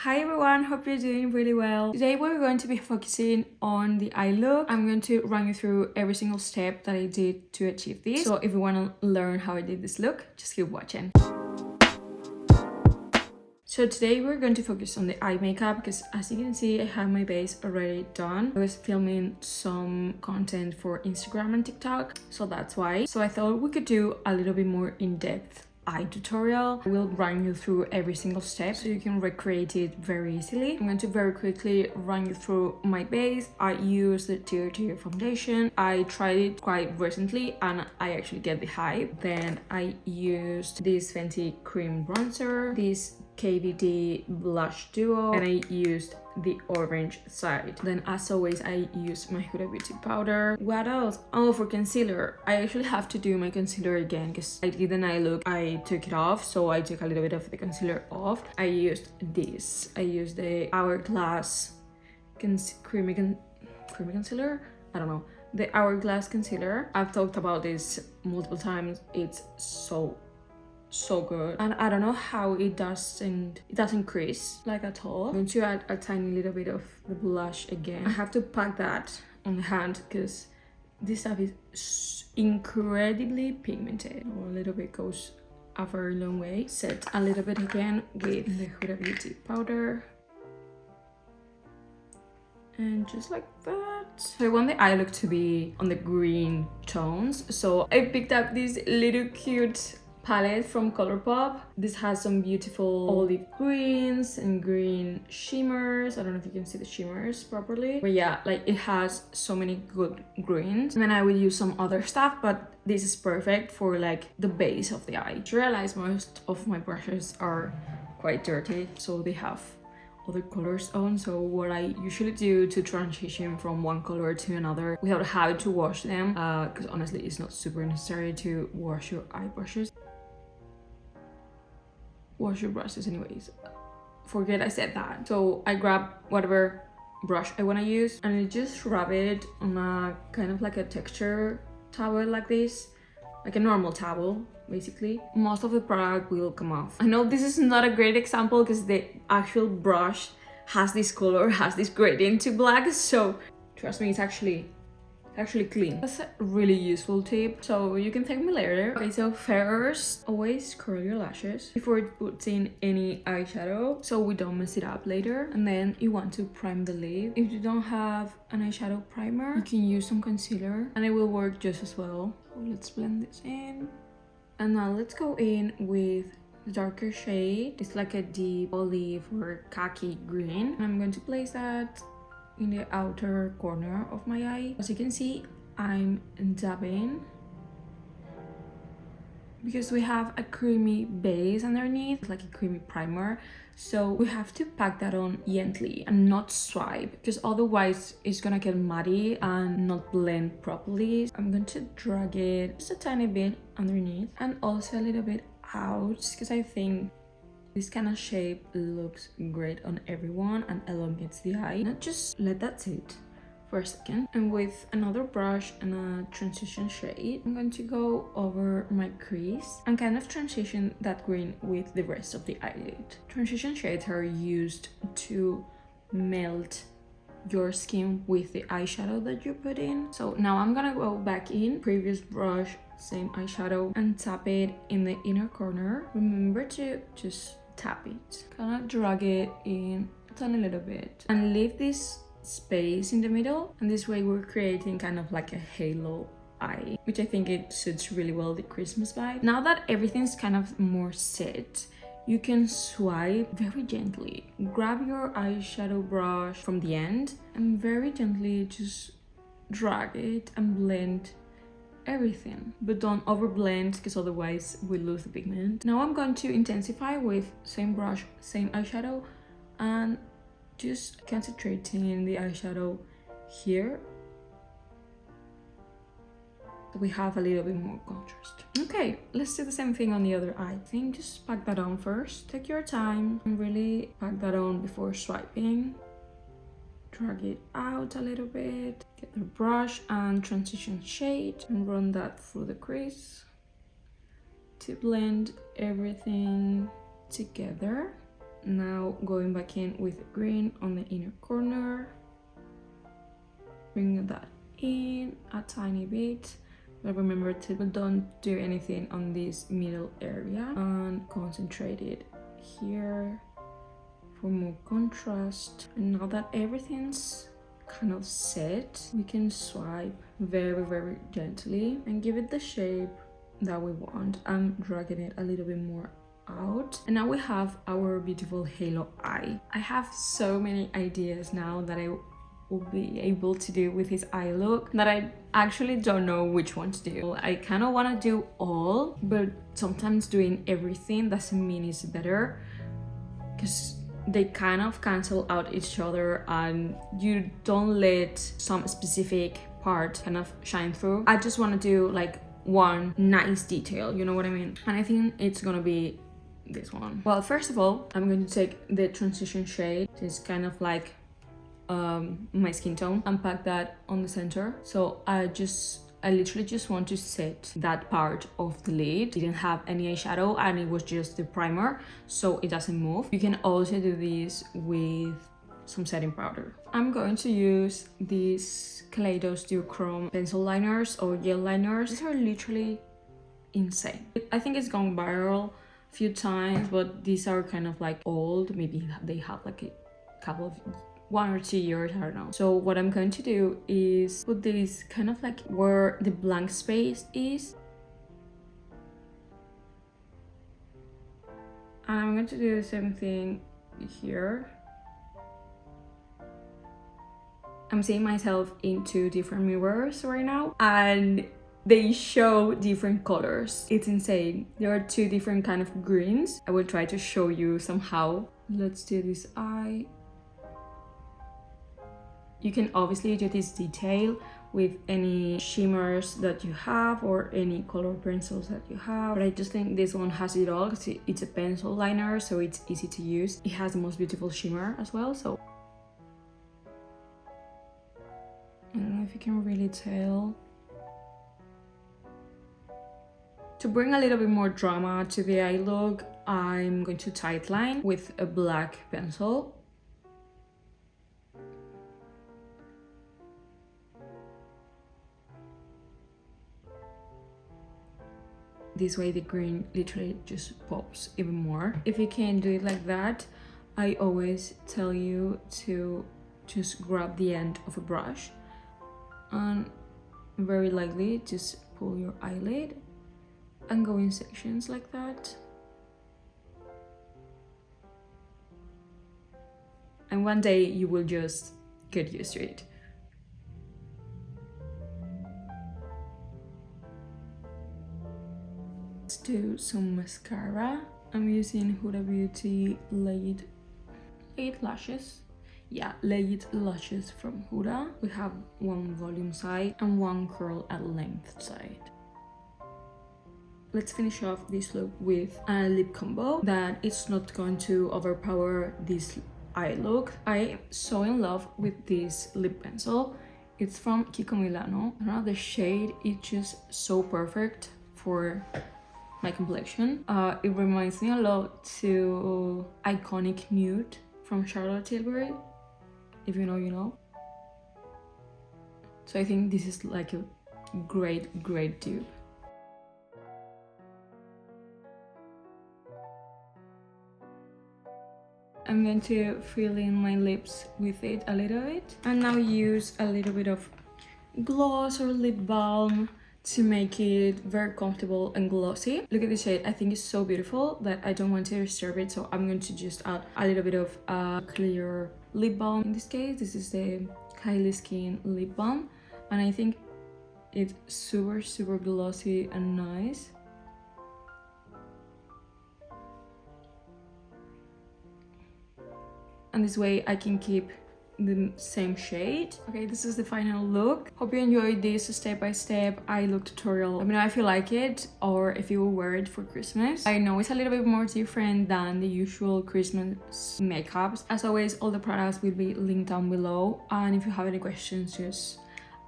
Hi everyone, hope you're doing really well. Today we're going to be focusing on the eye look. I'm going to run you through every single step that I did to achieve this. So if you want to learn how I did this look, just keep watching. So today we're going to focus on the eye makeup because as you can see, I have my base already done. I was filming some content for Instagram and TikTok, so that's why. So I thought we could do a little bit more in-depth eye tutorial. I will run you through every single step so you can recreate it very easily. I'm going to very quickly run you through my base. I use the Tear foundation. I tried it quite recently and I actually get the hype. Then I used this Fenty cream bronzer, this KVD blush duo, and I used the orange side. Then as always, I use my Huda Beauty powder. What else? Oh, for concealer, I actually have to do my concealer again because I did an eye look, I took it off, so I took a little bit of the concealer off. I used this. I used the Hourglass creamy concealer. I don't know, the Hourglass concealer. I've talked about this multiple times. It's so good, and I don't know how it doesn't crease like at all. I'm going to add a tiny little bit of the blush again. I have to pack that on the hand because this stuff is incredibly pigmented. A little bit goes a very long way. Set a little bit again with the Huda Beauty powder, and just like that. So I want the eye look to be on the green tones, so I picked up this little cute palette from Colourpop. This has some beautiful olive greens and green shimmers. I don't know if you can see the shimmers properly, but yeah, like it has so many good greens. And then I will use some other stuff, but this is perfect for like the base of the eye. I realize most of my brushes are quite dirty, so they have other colors on. So what I usually do to transition from one color to another without having to wash them, because honestly it's not super necessary to wash your eye brushes. Wash your brushes anyways. Forget I said that. So I grab whatever brush I want to use and I just rub it on a kind of like a texture towel like this, like a normal towel basically. Most of the product will come off. I know this is not a great example because the actual brush has this color, has this gradient to black, so trust me, it's actually clean. That's a really useful tip, so you can thank me later. Okay, so first, always curl your lashes before putting any eyeshadow so we don't mess it up later. And then you want to prime the lid. If you don't have an eyeshadow primer, you can use some concealer and it will work just as well. So let's blend this in. And now let's go in with the darker shade. It's like a deep olive or khaki green. And I'm going to place that in the outer corner of my eye. As you can see, I'm dabbing because we have a creamy base underneath, like a creamy primer, so we have to pack that on gently and not swipe because otherwise it's gonna get muddy and not blend properly. I'm going to drag it just a tiny bit underneath and also a little bit out because I think this kind of shape looks great on everyone and elongates the eye. Now just let that sit for a second. And with another brush and a transition shade, I'm going to go over my crease and kind of transition that green with the rest of the eyelid. Transition shades are used to melt your skin with the eyeshadow that you put in. So now I'm gonna go back in, previous brush, same eyeshadow, and tap it in the inner corner. Remember to just tap it, kind of drag it in a tiny little bit and leave this space in the middle, and this way we're creating kind of like a halo eye, which I think it suits really well the Christmas vibe. Now that everything's kind of more set, you can swipe very gently. Grab your eyeshadow brush from the end and very gently just drag it and blend everything, but don't overblend because otherwise we lose the pigment. Now I'm going to intensify with same brush, same eyeshadow, and just concentrating the eyeshadow here so we have a little bit more contrast. Okay, let's do the same thing on the other eye. I think just pack that on first. Take your time and really pack that on before swiping. Drag it out a little bit, get the brush and transition shade and run that through the crease to blend everything together. Now going back in with green on the inner corner. Bring that in a tiny bit. But remember to don't do anything on this middle area and concentrate it here for more contrast. And now that everything's kind of set, we can swipe very gently and give it the shape that we want. I'm dragging it a little bit more out, and now we have our beautiful halo eye. I have so many ideas now that I will be able to do with his eye look that I actually don't know which one to do. I kind of want to do all, but sometimes doing everything doesn't mean it's better, because they kind of cancel out each other and you don't let some specific part kind of shine through. I just want to do like one nice detail, you know what I mean? And I think it's gonna be this one. Well, first of all, I'm going to take the transition shade. It's kind of like my skin tone, and pack that on the center. So I literally just want to set that part of the lid. Didn't have any eyeshadow and it was just the primer, so it doesn't move. You can also do this with some setting powder. I'm going to use these Kaleidos Duochrome pencil liners or gel liners. These are literally insane. I think it's gone viral a few times, but these are kind of like old. Maybe they have like a couple of 1 or 2 years, I don't know. So what I'm going to do is put this kind of like where the blank space is, and I'm going to do the same thing here. I'm seeing myself in 2 different mirrors right now, and they show different colors. It's insane. There are 2 different kind of greens. I will try to show you somehow. Let's do this eye. You can obviously do this detail with any shimmers that you have or any color pencils that you have, but I just think this one has it all because it's a pencil liner, so it's easy to use. It has the most beautiful shimmer as well, so I don't know if you can really tell. To bring a little bit more drama to the eye look, I'm going to tightline with a black pencil. This way the green literally just pops even more. If you can't do it like that, I always tell you to just grab the end of a brush and very lightly just pull your eyelid and go in sections like that. And one day you will just get used to it. Let's do some mascara. I'm using Huda Beauty Laid Lashes. Yeah, Laid Lashes from Huda. We have 1 volume side and 1 curl at length side. Let's finish off this look with a lip combo that it's not going to overpower this eye look. I'm so in love with this lip pencil. It's from Kiko Milano. I don't know, the shade is just so perfect for my complexion. It reminds me a lot to Iconic Nude from Charlotte Tilbury. If you know, you know. So I think this is like a great dupe. I'm going to fill in my lips with it a little bit, and now use a little bit of gloss or lip balm to make it very comfortable and glossy. Look at this shade. I think it's so beautiful that I don't want to disturb it, so I'm going to just add a little bit of clear lip balm. In this case, this is the Kylie Skin lip balm, and I think it's super glossy and nice. And this way I can keep the same shade. Okay, this is the final look. Hope you enjoyed this step-by-step eye look tutorial. Let me know if you like it or if you will wear it for Christmas. I know it's a little bit more different than the usual Christmas makeups. As always, all the products will be linked down below, and if you have any questions, just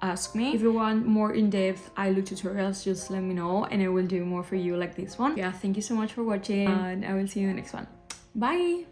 ask me. If you want more in-depth eye look tutorials, just let me know and I will do more for you like this one. Yeah, thank you so much for watching, and I will see you in the next one. Bye!